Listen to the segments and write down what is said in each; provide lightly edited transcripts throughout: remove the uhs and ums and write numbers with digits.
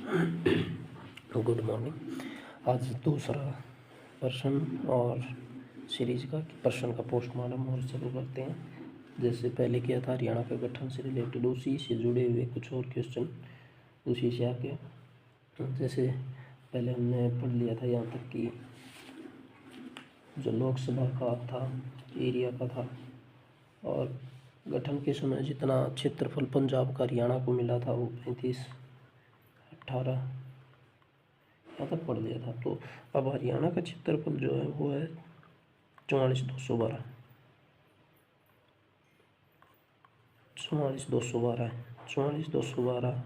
Good morning. आज दूसरा प्रश्न और सीरीज का प्रश्न का पोस्टमार्टम और शुरू करते हैं। जैसे पहले किया था हरियाणा के गठन से रिलेटेड, उसी से जुड़े हुए कुछ और क्वेश्चन उसी से आके, जैसे पहले हमने पढ़ लिया था यहाँ तक कि जो लोकसभा का था, एरिया का था, और गठन के समय जितना क्षेत्रफल पंजाब का हरियाणा को मिला था वो 35/18 यहाँ तक पढ़ लिया था। तो अब हरियाणा का क्षेत्रफल जो है वो है 44,212 44,212 है। 44,212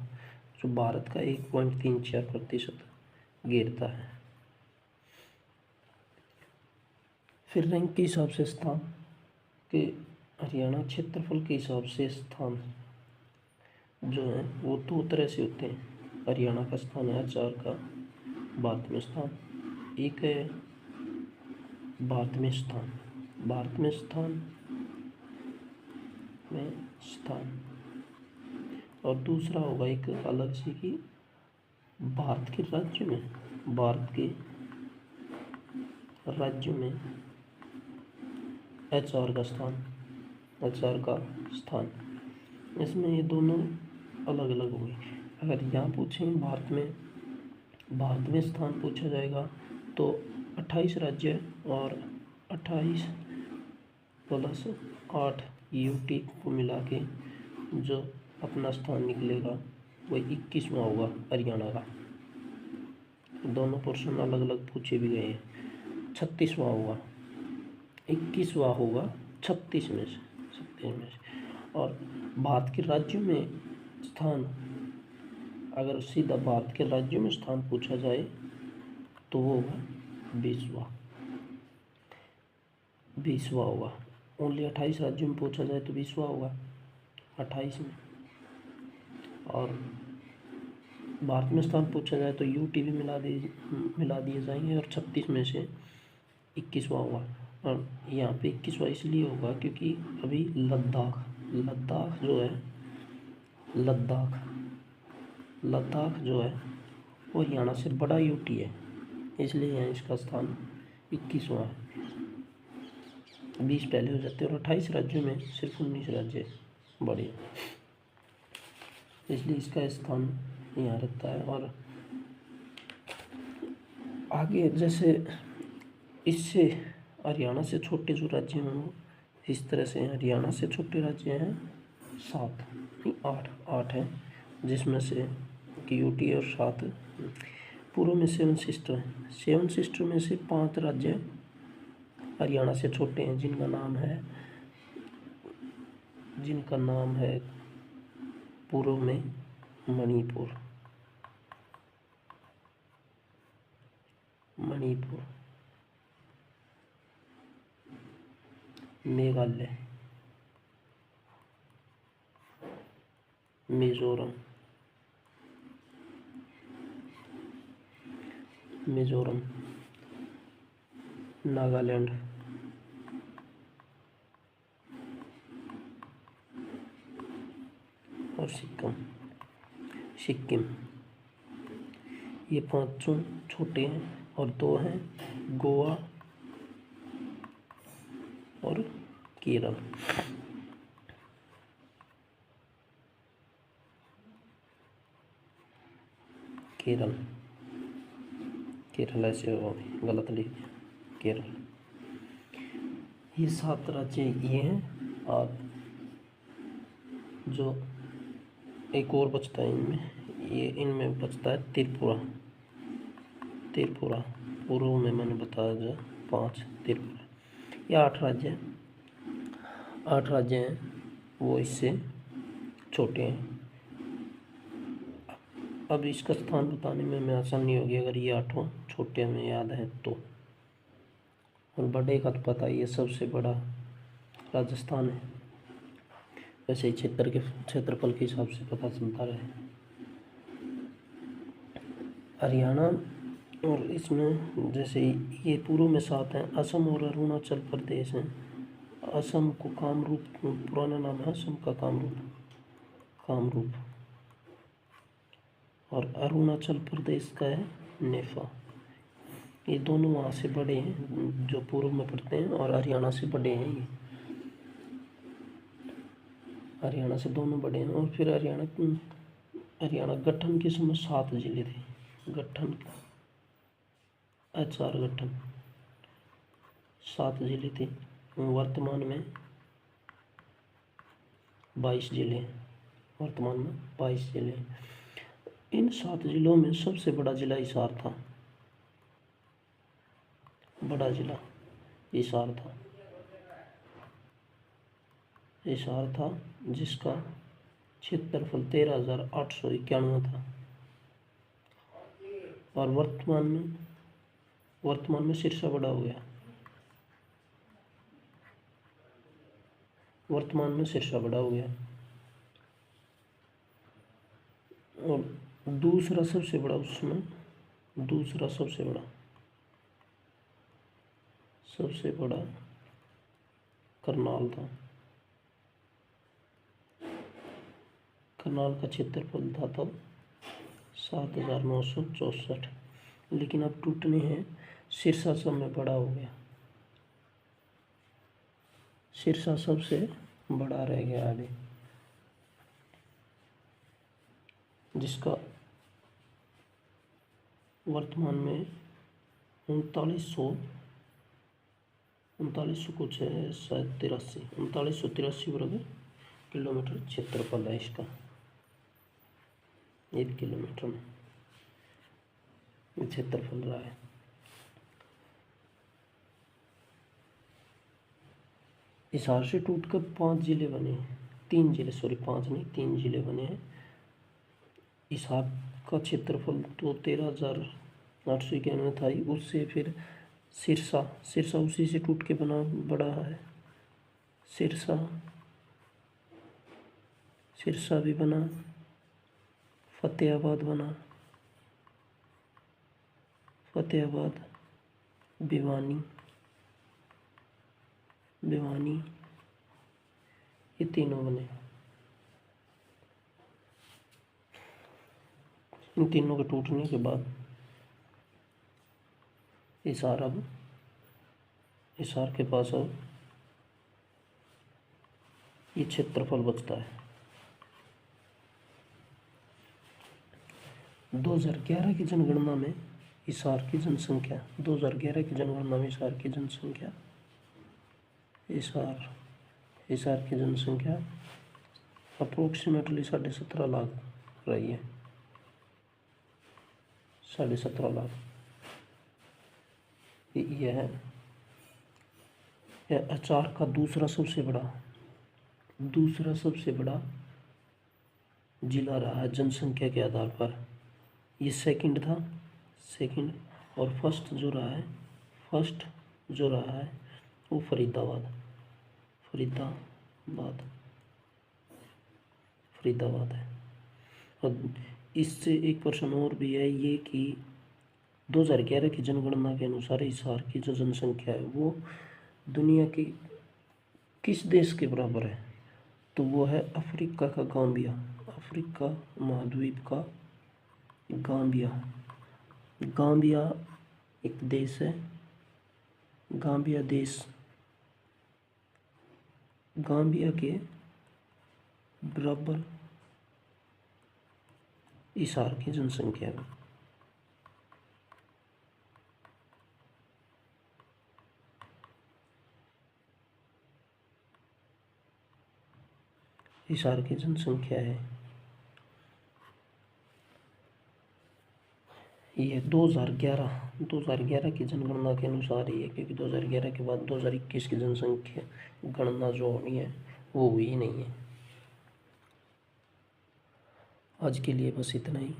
जो भारत का 1.34% घेरता है। फिर रैंक के हिसाब से स्थान के हरियाणा क्षेत्रफल के हिसाब से स्थान जो है वो दो तरह से होते हैं। हरियाणा का स्थान है 4 का भारत में स्थान, एक है भारत में स्थान और दूसरा होगा एक अलग से कि भारत के राज्य में HR का स्थान। इसमें ये दोनों अलग अलग होंगे। अगर यहाँ पूछें भारत में स्थान पूछा जाएगा तो 28 राज्य और 28 + 8 UT को मिला के जो अपना स्थान निकलेगा वही 21वां होगा हरियाणा का। दोनों पोर्शन अलग अलग पूछे भी गए हैं। 36वां होगा, 21वां होगा 36 में से। और भारत के राज्यों में स्थान, अगर सीधा भारत के राज्यों में स्थान पूछा जाए तो वो होगा 20वां होगा। ओनली 28 राज्यों में पूछा जाए तो 20वां होगा 28 में। और भारत में स्थान पूछा जाए तो UT भी मिला दिए जाएंगे और 36 में से 21वां होगा। और यहाँ पे 21वां इसलिए होगा क्योंकि अभी लद्दाख जो है वो हरियाणा से बड़ा UT है, इसलिए यहाँ इसका स्थान 21वां है। 20 पहले हो जाते हैं और 28 राज्यों में सिर्फ 19 राज्य बड़े, इसलिए इसका स्थान यहाँ रहता है। और आगे जैसे इससे हरियाणा से छोटे जो राज्य हैं वो इस तरह से हैं। हरियाणा से छोटे राज्य हैं 8 हैं, जिसमें से UT और 7 पूर्व में 7 सिस्टर हैं। 7 सिस्टर में से 5 राज्य हरियाणा से छोटे हैं, जिनका नाम है पूर्व में मणिपुर, मेघालय, मिजोरम, नागालैंड, और सिक्किम। ये 5 छोटे हैं और 2 हैं गोवा और केरल। ऐसे गलत लिख दिया, केरल। ये 7 राज्य ये हैं। और जो एक और बचता है इनमें बचता है त्रिपुरा। पूर्व में मैंने बताया जो 5 त्रिपुरा। ये 8 राज्य हैं वो इससे छोटे हैं। अब इसका स्थान बताने में हमें आसानी होगी अगर ये 8 छोटे हमें याद है तो। और बड़े का तो पता ही है, सबसे बड़ा राजस्थान है। वैसे ही क्षेत्रफल के हिसाब से पता चलता रहे। हरियाणा और इसमें जैसे ये पूर्व में 7 हैं। असम और अरुणाचल प्रदेश हैं। असम को कामरूप, पुराना नाम है असम का कामरूप। और अरुणाचल प्रदेश का है नेफा। ये दोनों वहाँ से बड़े हैं जो पूर्व में पड़ते हैं, और हरियाणा से बड़े हैं ये, हरियाणा से दोनों बड़े हैं। और फिर हरियाणा गठन के समय 7 जिले थे, गठन HR गठन 7 जिले थे। वर्तमान में 22 जिले हैं, वर्तमान में 22 जिले हैं। इन 7 जिलों में सबसे बड़ा जिला हिसार था, बड़ा जिला हिसार था, हिसार था, जिसका क्षेत्रफल 13,891 था। और वर्तमान में सिरसा बड़ा हो गया, वर्तमान में सिरसा बड़ा हो गया। और दूसरा सबसे बड़ा उसमें, दूसरा सबसे बड़ा करनाल था। करनाल का क्षेत्रफल था तब 7,964, लेकिन अब टूटने हैं, सिरसा सब में बड़ा हो गया, सिरसा सबसे बड़ा रह गया अभी, जिसका वर्तमान में 3900 कुछ है, शायद 3983 वर्ग किलोमीटर क्षेत्रफल है इसका, 1 किलोमीटर में क्षेत्रफल रहा है। हिसार से टूटकर 5 जिले बने हैं, 3 जिले, सॉरी 5 नहीं, 3 जिले बने हैं। हिसार का क्षेत्रफल तो 13,891 था ही, उससे फिर सिरसा उसी से टूट के बड़ा है। सिरसा भी बना, फतेहाबाद बना, फतेहाबाद, भिवानी, ये तीनों बने। इन तीनों के टूटने के बाद हिसार के पास अब ये क्षेत्रफल बचता है। 2011 की जनगणना में हिसार की जनसंख्या, 2011 की जनगणना में हिसार की जनसंख्या, हिसार की जनसंख्या अप्रोक्सीमेटली 17.5 लाख रही है, 17.5 लाख। यह HR का दूसरा सबसे बड़ा जिला रहा है जनसंख्या के आधार पर। ये सेकंड था, और फर्स्ट जो रहा है वो फरीदाबाद है। और इससे एक प्रश्न और भी है ये कि 2011 की जनगणना के अनुसार हिसार की जो जनसंख्या है वो दुनिया की किस देश के बराबर है, तो वो है अफ्रीका का गाम्बिया, अफ्रीका महाद्वीप का गाम्बिया एक देश है। गाम्बिया के बराबर हिसार की जनसंख्या है। हिसार की जनसंख्या है ये 2011 की जनगणना के अनुसार ही है, क्योंकि 2011 के बाद 2021 की जनसंख्या गणना जो होनी है वो हुई ही नहीं है। आज के लिए बस इतना ही।